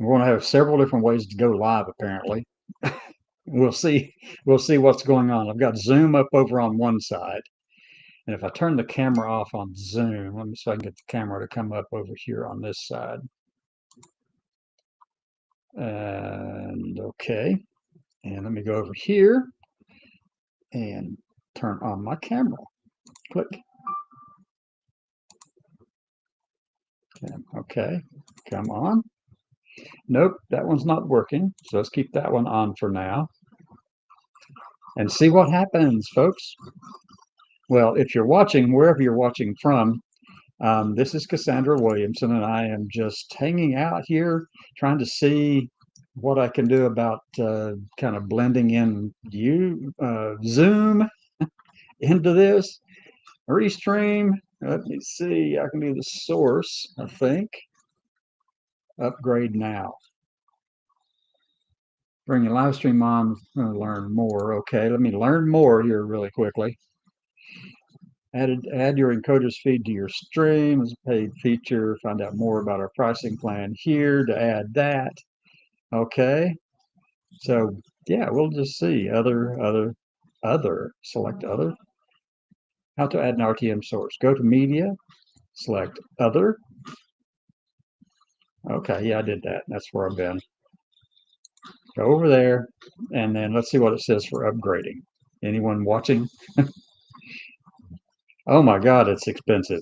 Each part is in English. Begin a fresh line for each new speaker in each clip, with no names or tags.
We're going to have several different ways to go live, apparently. We'll see. We'll see what's going on. I've got Zoom up over on one side. And if I turn the camera off on Zoom, let me see if I can get the camera to come up over here on this side. And okay. And let me go over here and turn on my camera. Click. Okay. Come on. Nope, that one's not working. So let's keep that one on for now and see what happens, folks. Well, if you're watching, wherever you're watching from, this is Cassandra Williamson, and I am just hanging out here trying to see what I can do about kind of blending in Zoom into this restream. Let me see. I can do the source, I think. Upgrade now. Bring your live stream on. Learn more. Okay, let me learn more here really quickly. Add your encoder's feed to your stream as a paid feature. Find out more about our pricing plan here to add that. Okay, so yeah, we'll just see other, select other. How to add an RTM source. Go to media, select other. Okay, yeah, I did that. That's where I've been. Go over there, and then let's see what it says for upgrading. Anyone watching? Oh my God, it's expensive.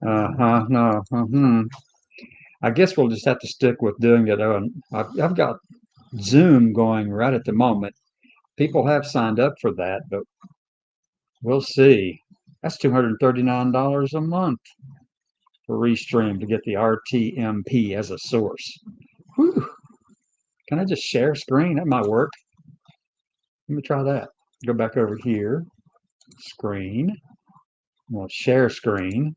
No. I guess we'll just have to stick with doing it. I've got Zoom going right at the moment. People have signed up for that, but we'll see. That's $239 a month for Restream to get the RTMP as a source. Whew. Can I just share screen? That might work. Let me try that. Go back over here. Screen. We'll share screen.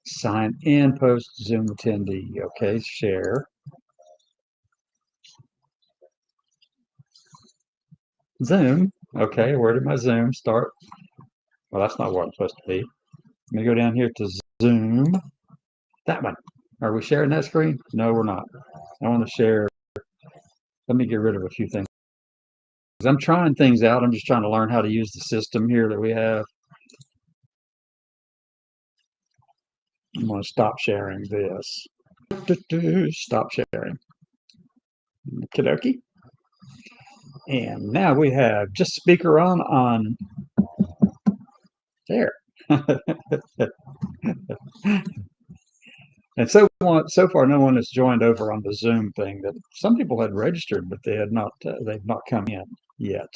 Sign in, post Zoom attendee. Okay, share. Zoom. Okay, where did my Zoom start? Well, that's not what I'm supposed to be. Let me go down here to Zoom. That one. Are we sharing that screen? No, we're not. I want to share. Let me get rid of a few things. I'm trying things out. I'm just trying to learn how to use the system here that we have. I'm going to stop sharing this. Stop sharing. Okie. And now we have just speaker on there. And so far, no one has joined over on the Zoom thing. That some people had registered, but they had not. They've not come in yet.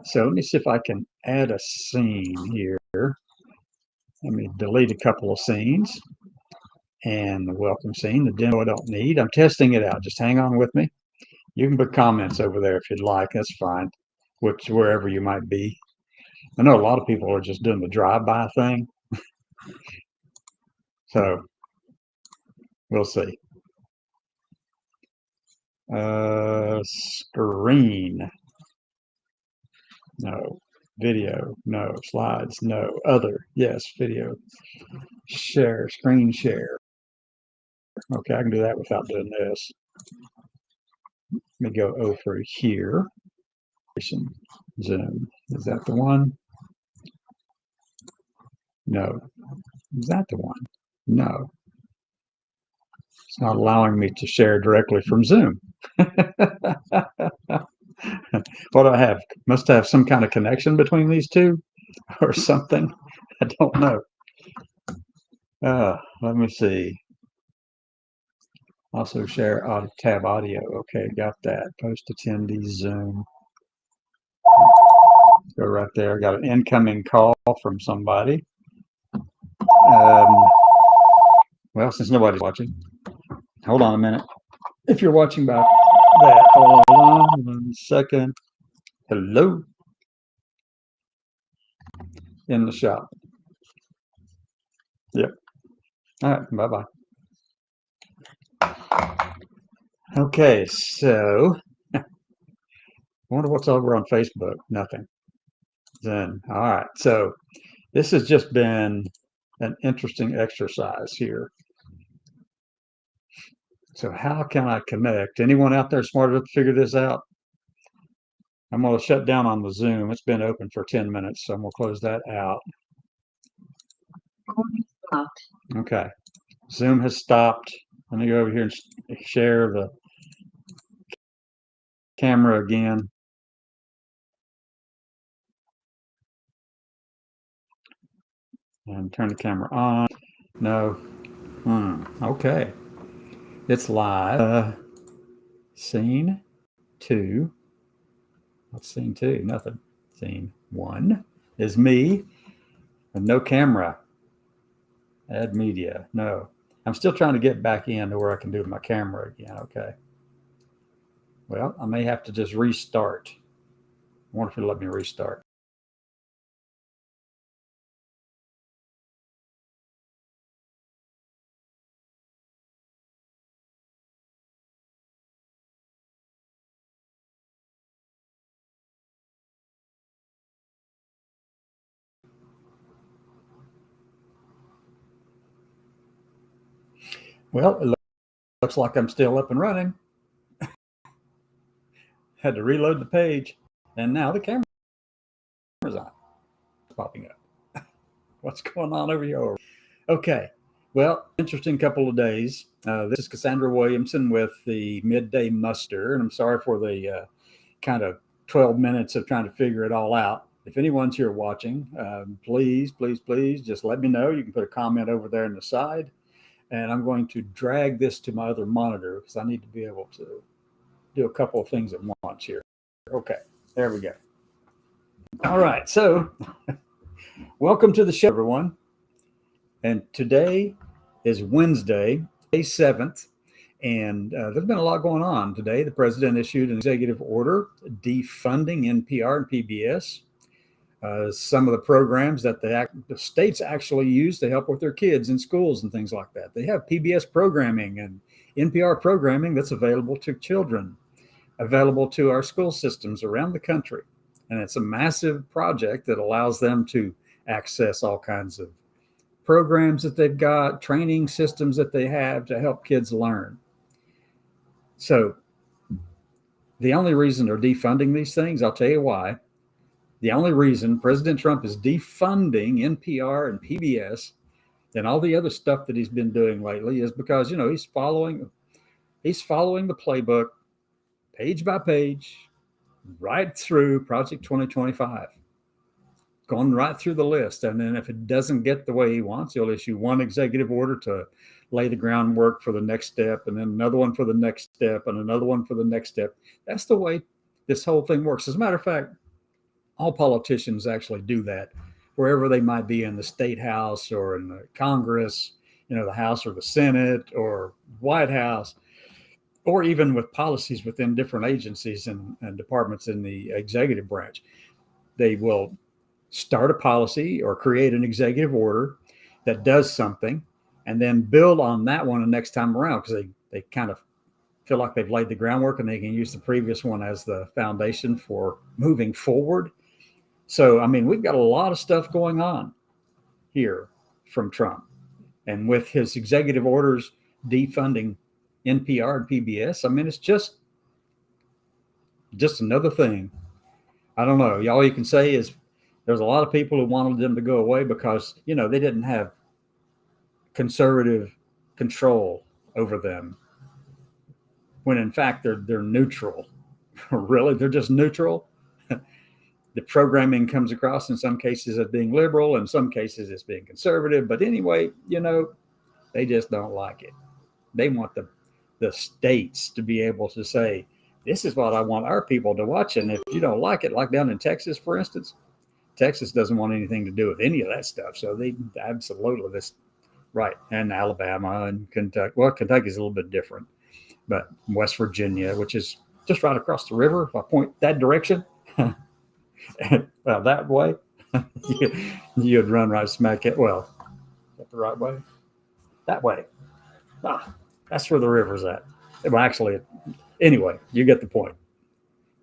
So let me see if I can add a scene here. Let me delete a couple of scenes. And the welcome scene, the demo I don't need. I'm testing it out. Just hang on with me. You can put comments over there if you'd like. That's fine. Wherever you might be. I know a lot of people are just doing the drive-by thing. So we'll see. Screen. No. Video. No. Slides. No. Other. Yes. Video. Share. Screen share. Okay, I can do that without doing this. Let me go over here. Zoom. Is that the one? No. Is that the one? No. It's not allowing me to share directly from Zoom. What do I have? Must have some kind of connection between these two or something. I don't know. Let me see. Also share tab audio. Okay, got that. Post attendees Zoom. Go right there. Got an incoming call from somebody. Well, since nobody's watching, hold on a minute. If you're watching back that, hold on 1 second. Hello. In the shop. Yep. All right. Bye-bye. Okay, so I wonder what's over on Facebook. Nothing. Then, all right. So This has just been an interesting exercise here. So how can I connect? Anyone out there smart enough to figure this out? I'm going to shut down on the Zoom. It's been open for 10 minutes, so I'm going to close that out. Okay. Zoom has stopped. Let me go over here and share the camera again. And turn the camera on. No. Okay. It's live. Scene 2. What's scene 2? Nothing. Scene 1 is me and no camera. Add media. No. I'm still trying to get back into where I can do my camera again. Okay. Well, I may have to just restart. I wonder if it'll let me restart. Well, it looks like I'm still up and running. Had to reload the page, and now the camera's on. It's popping up. What's going on over here? Okay. Well, interesting couple of days. This is Cassandra Williamson with the Midday Muster, and I'm sorry for the kind of 12 minutes of trying to figure it all out. If anyone's here watching, please just let me know. You can put a comment over there on the side, and I'm going to drag this to my other monitor because I need to be able to do a couple of things at once here. Okay, there we go. All right, so welcome to the show, everyone. And today is Wednesday, May 7th, and there's been a lot going on today. The president issued an executive order defunding NPR and PBS. Some of the programs that the states actually use to help with their kids in schools and things like that. They have PBS programming and NPR programming that's available to children, available to our school systems around the country. And it's a massive project that allows them to access all kinds of programs that they've got, training systems that they have to help kids learn. So the only reason they're defunding these things, I'll tell you why. The only reason President Trump is defunding NPR and PBS and all the other stuff that he's been doing lately is because, he's following the playbook page by page right through Project 2025. Going right through the list. And then if it doesn't get the way he wants, he'll issue one executive order to lay the groundwork for the next step, and then another one for the next step, and another one for the next step. That's the way this whole thing works. As a matter of fact, all politicians actually do that, wherever they might be in the state house or in the Congress, the House or the Senate or White House, or even with policies within different agencies and departments in the executive branch. They will start a policy or create an executive order that does something and then build on that one the next time around because they kind of feel like they've laid the groundwork and they can use the previous one as the foundation for moving forward. So, we've got a lot of stuff going on here from Trump. And with his executive orders defunding NPR and PBS, it's just another thing. I don't know. All you can say is there's a lot of people who wanted them to go away because, they didn't have conservative control over them. When in fact, they're neutral. Really, they're just neutral. The programming comes across in some cases as being liberal, in some cases as being conservative. But anyway, they just don't like it. They want the states to be able to say, this is what I want our people to watch. And if you don't like it, like down in Texas, for instance, Texas doesn't want anything to do with any of that stuff. So they absolutely this right. And Alabama and Kentucky. Well, Kentucky's a little bit different, but West Virginia, which is just right across the river, if I point that direction, well, that way, you'd run right smack it. Well, is that the right way? That way. That's where the river's at. Well, actually, anyway, you get the point.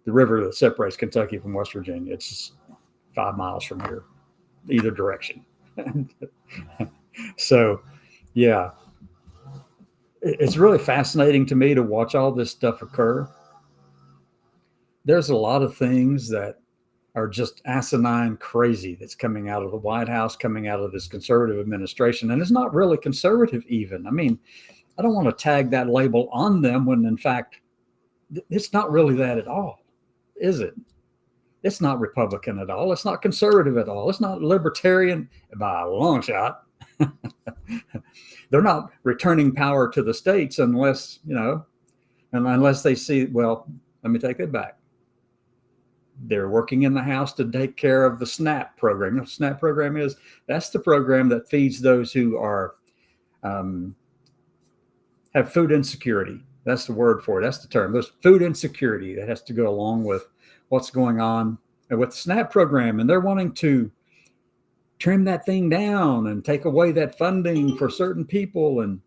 The river that separates Kentucky from West Virginia. It's just 5 miles from here. either direction. So, yeah, it's really fascinating to me to watch all this stuff occur. There's a lot of things that are just asinine crazy that's coming out of the White House, coming out of this conservative administration. And it's not really conservative, even. I mean, I don't want to tag that label on them when, in fact, it's not really that at all, is it? It's not Republican at all. It's not conservative at all. It's not libertarian by a long shot. They're not returning power to the states unless, and unless they see, well, let me take it back. They're working in the House to take care of the SNAP program. You know what the SNAP program is? That's the program that feeds those who are have food insecurity. That's the word for it. That's the term. There's food insecurity that has to go along with what's going on with the SNAP program. And they're wanting to trim that thing down and take away that funding for certain people. And,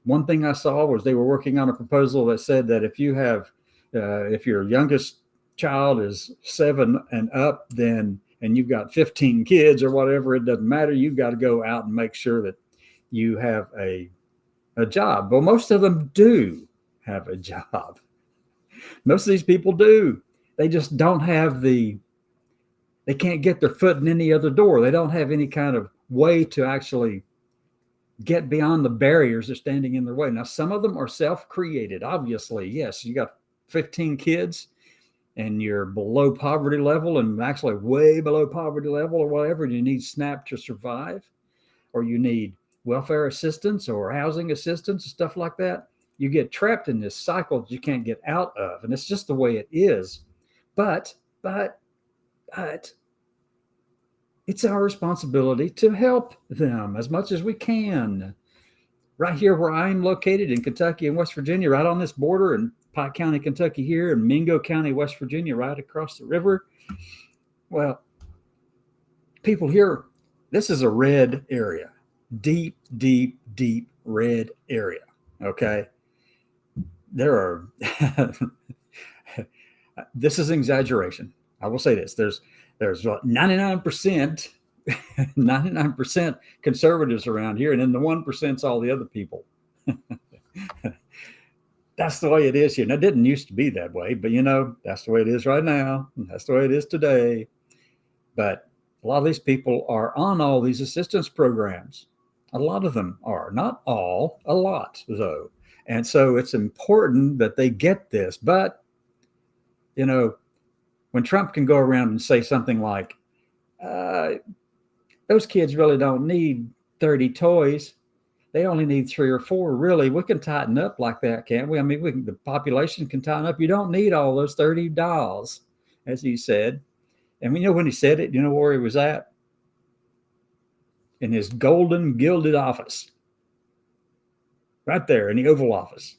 one thing I saw was they were working on a proposal that said that if you have, if your youngest child is 7 and up, then, and you've got 15 kids or whatever, it doesn't matter. You've got to go out and make sure that you have a job. Well, most of them do have a job. Most of these people do. They just don't have they can't get their foot in any other door. They don't have any kind of way to actually get beyond the barriers that are standing in their way. Now, some of them are self-created, obviously. Yes, you got 15 kids and you're below poverty level, and actually way below poverty level or whatever, and you need SNAP to survive, or you need welfare assistance or housing assistance, stuff like that. You get trapped in this cycle that you can't get out of. And it's just the way it is. But it's our responsibility to help them as much as we can. Right here where I'm located in Kentucky and West Virginia, right on this border, in Pike County, Kentucky here, and Mingo County, West Virginia, right across the river. Well, people here, this is a red area. Deep, deep, deep red area. Okay. There are, this is an exaggeration. I will say this. There's 99% 99% conservatives around here, and then the 1%'s all the other people. That's the way it is here. And it didn't used to be that way, but that's the way it is right now. That's the way it is today. But a lot of these people are on all these assistance programs. A lot of them are, not all, a lot though. And so it's important that they get this. But, when Trump can go around and say something like, those kids really don't need 30 toys. They only need 3 or 4, really. We can tighten up like that, can't we? I mean, the population can tighten up. You don't need all those 30 dolls, as he said. And when he said it, you know where he was at? In his golden gilded office. Right there in the Oval Office.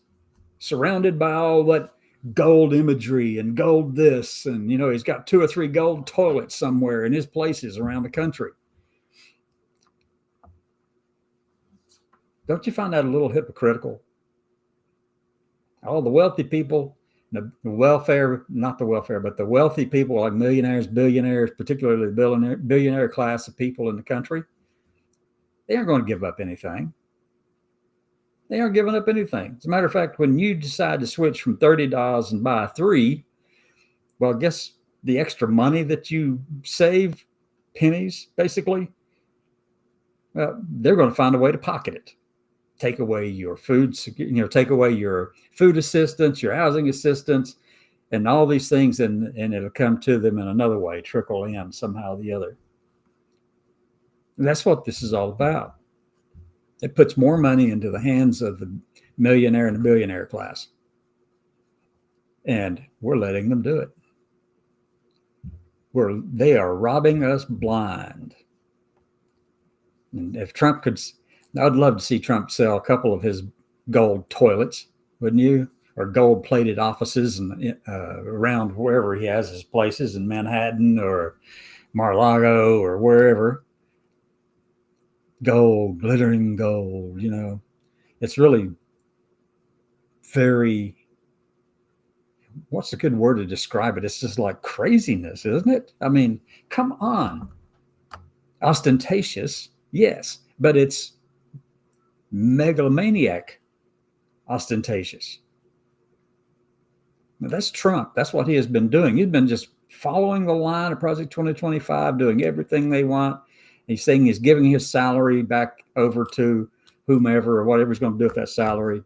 Surrounded by all that gold imagery and gold this. And, he's got 2 or 3 gold toilets somewhere in his places around the country. Don't you find that a little hypocritical? All the wealthy people, the welfare, not the welfare, but the wealthy people like millionaires, billionaires, particularly the billionaire class of people in the country, they aren't going to give up anything. They aren't giving up anything. As a matter of fact, when you decide to switch from $30 and buy 3, well, guess the extra money that you save, pennies, basically, well, they're going to find a way to pocket it. Take away your food, take away your food assistance, your housing assistance, and all these things, and it'll come to them in another way, trickle in somehow or the other. And that's what this is all about. It puts more money into the hands of the millionaire and the billionaire class. And we're letting them do it. They are robbing us blind. And if Trump could, I'd love to see Trump sell a couple of his gold toilets, wouldn't you? Or gold-plated offices and around wherever he has his places in Manhattan or Mar-a-Lago or wherever. Gold, glittering gold, It's really very, what's a good word to describe it? It's just like craziness, isn't it? I mean, come on. Ostentatious, yes, but it's megalomaniac ostentatious. Now, that's Trump. That's what he has been doing. He's been just following the line of Project 2025, doing everything they want. He's saying he's giving his salary back over to whomever or whatever he's going to do with that salary.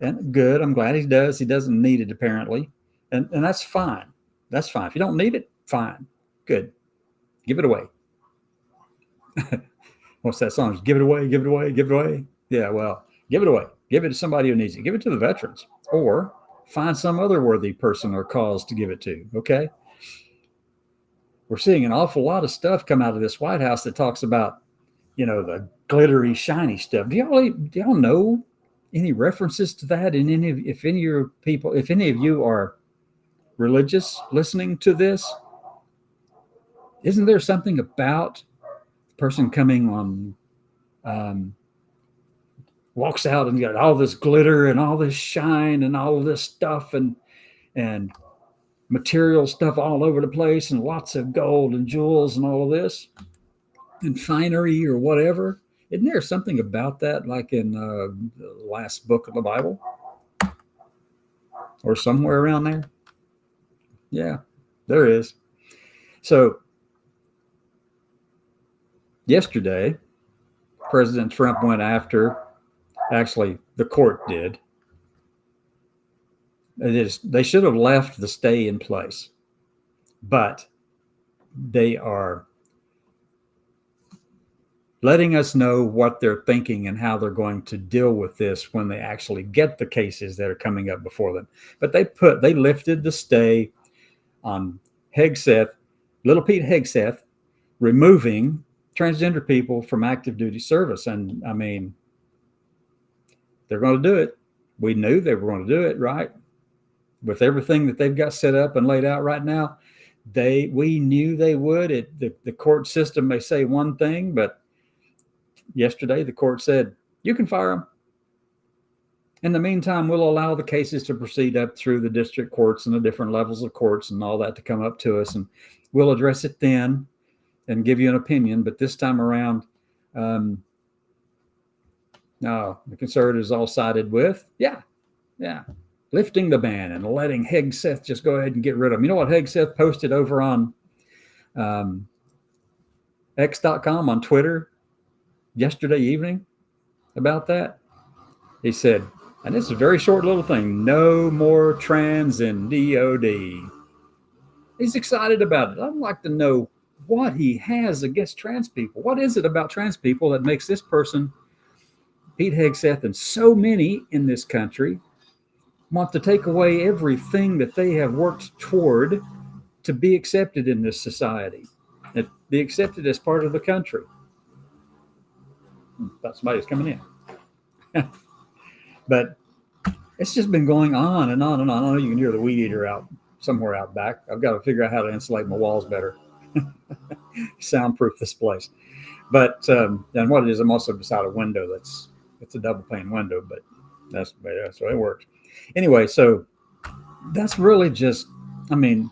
And good. I'm glad he does. He doesn't need it, apparently. And that's fine. That's fine. If you don't need it, fine. Good. Give it away. What's that song? Give it away, give it away, give it away. Yeah, well, give it away. Give it to somebody who needs it. Give it to the veterans, or find some other worthy person or cause to give it to. Okay. We're seeing an awful lot of stuff come out of this White House that talks about, the glittery, shiny stuff. Do y'all know any references to that in if any of you are religious listening to this? Isn't there something about the person coming on, walks out and got all this glitter and all this shine and all of this stuff and material stuff all over the place and lots of gold and jewels and all of this and finery or whatever? Isn't there something about that, like in the last book of the Bible or somewhere around there? Yeah, there is. So yesterday, President Trump went after, actually the court did. They should have left the stay in place, but they are letting us know what they're thinking and how they're going to deal with this when they actually get the cases that are coming up before them. But they lifted the stay on Hegseth, Little Pete Hegseth, removing transgender people from active duty service. And I mean, they're going to do it. We knew they were going to do it, right? With everything that they've got set up and laid out right now, we knew they would. The court system may say one thing, but yesterday the court said, you can fire them. In the meantime, we'll allow the cases to proceed up through the district courts and the different levels of courts and all that to come up to us, and we'll address it then and give you an opinion. But this time around, no, the conservatives all sided with, yeah, lifting the ban and letting Hegseth just go ahead and get rid of them. You know what Hegseth posted over on X.com on Twitter yesterday evening about that? He said, and it's a very short little thing, no more trans in DOD. He's excited about it. I'd like to know what he has against trans people. What is it about trans people that makes this person, Pete Hegseth, and so many in this country want to take away everything that they have worked toward to be accepted in this society, and be accepted as part of the country? Thought somebody was coming in. But it's just been going on and on and on. I know you can hear the weed eater out somewhere out back. I've got to figure out how to insulate my walls better. Soundproof this place. But and what it is, I'm also beside a window it's a double pane window, but that's the way it works. Anyway, so that's really just, I mean,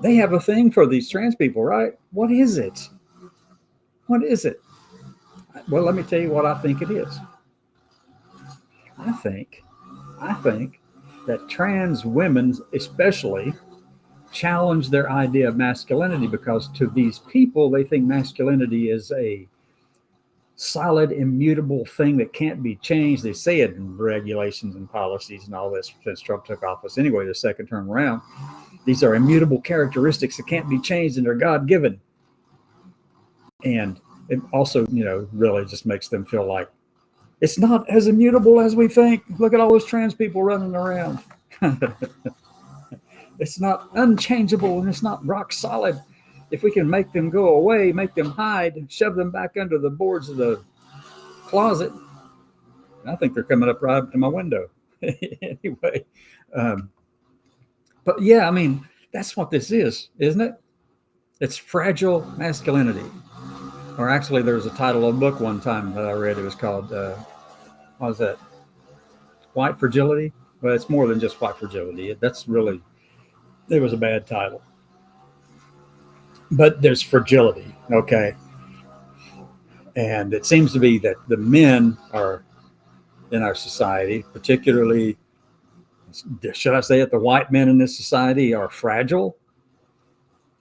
they have a thing for these trans people, right? What is it? What is it? Well, let me tell you what I think it is. I think that trans women especially challenge their idea of masculinity, because to these people, they think masculinity is a solid, immutable thing that can't be changed. They say it in regulations and policies and all this since Trump took office anyway, the second term around. These are immutable characteristics that can't be changed, and they're God-given. And it also, really just makes them feel like it's not as immutable as we think. Look at all those trans people running around. It's not unchangeable, and it's not rock solid. If we can make them go away, make them hide, shove them back under the boards of the closet, I think they're coming up right up to my window. Anyway, but yeah, I mean, that's what this is, isn't it? It's fragile masculinity. Or actually, there was a title of a book one time that I read. It was called, what was that? White Fragility? Well, it's more than just white fragility. It was a bad title. But there's fragility, okay? And it seems to be that the men are in our society, particularly, should I say it, the white men in this society are fragile.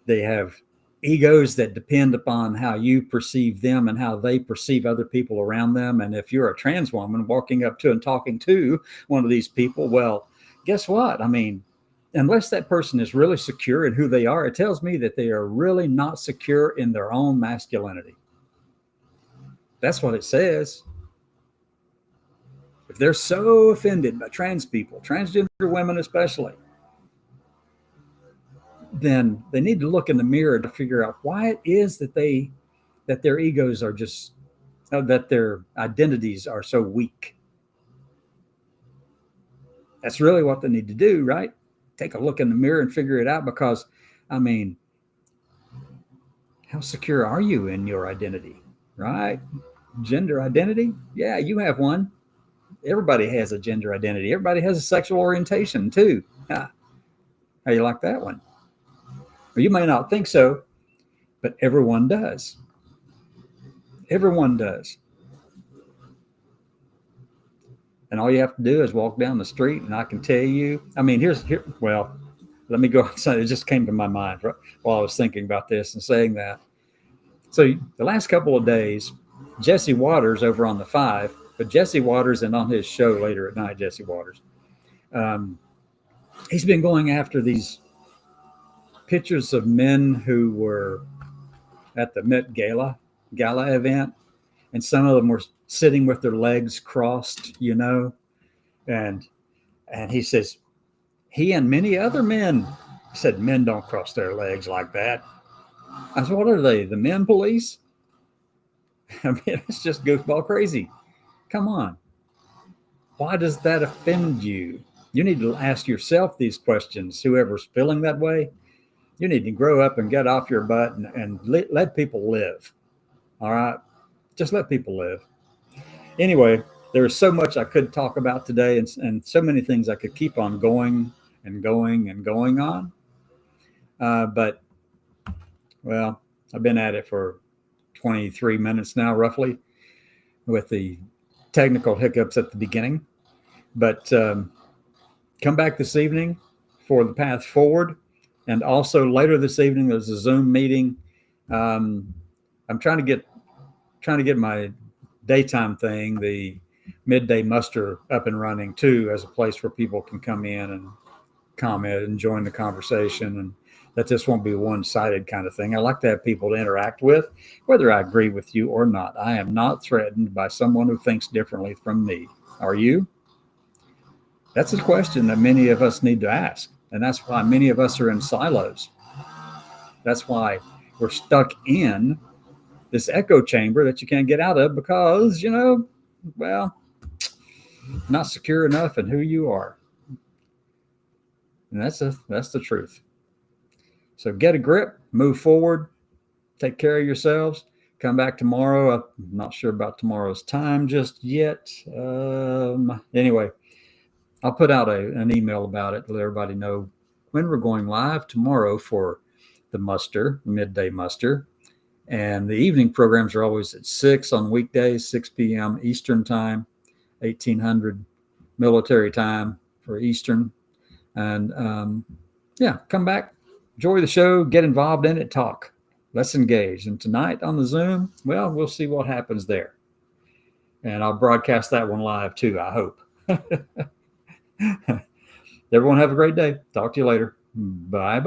They have egos that depend upon how you perceive them and how they perceive other people around them. And if you're a trans woman walking up to and talking to one of these people, well, guess what? I mean, unless that person is really secure in who they are, it tells me that they are really not secure in their own masculinity. That's what it says. If they're so offended by trans people, transgender women especially, then they need to look in the mirror to figure out why it is that their egos are just that their identities are so weak. That's really what they need to do, right? Take a look in the mirror and figure it out, because I mean, how secure are you in your identity, right? Gender identity? Yeah, you have one. Everybody has a gender identity. Everybody has a sexual orientation too. How you like that one? Or you may not think so, but everyone does. Everyone does. And all you have to do is walk down the street, and I can tell you, I mean, well, let me go and say, it just came to my mind while I was thinking about this and saying that. So the last couple of days, Jesse Waters over on the 5, but Jesse Waters, and on his show later at night, Jesse Waters, he's been going after these pictures of men who were at the Met Gala event, and some of them were sitting with their legs crossed, and he says, he and many other men said, men don't cross their legs like that. I said, what are they, the men police? I mean, it's just goofball crazy. Come on. Why does that offend you? You need to ask yourself these questions. Whoever's feeling that way, you need to grow up and get off your butt and let people live. All right? Just let people live. Anyway, there is so much I could talk about today, and so many things I could keep on going and going and going on. But, well, I've been at it for 23 minutes now, roughly, with the technical hiccups at the beginning. But come back this evening for the path forward. And also later this evening, there's a Zoom meeting. I'm trying to get my daytime thing, the Midday muster, up and running too, as a place where people can come in and comment and join the conversation, and that this won't be a one-sided kind of thing. I like to have people to interact with, whether I agree with you or not. I am not threatened by someone who thinks differently from me. Are you? That's a question that many of us need to ask. And that's why many of us are in silos. That's why we're stuck in this echo chamber that you can't get out of, because, well, not secure enough in who you are. And that's the truth. So get a grip, move forward, take care of yourselves. Come back tomorrow. I'm not sure about tomorrow's time just yet. Anyway, I'll put out an email about it to let everybody know when we're going live tomorrow for the midday muster. And the evening programs are always at 6 on weekdays, 6 p.m. Eastern time, 1800 military time for Eastern. And come back, enjoy the show, get involved in it, talk. Let's engage. And tonight on the Zoom, well, we'll see what happens there. And I'll broadcast that one live too, I hope. Everyone have a great day. Talk to you later. Bye-bye.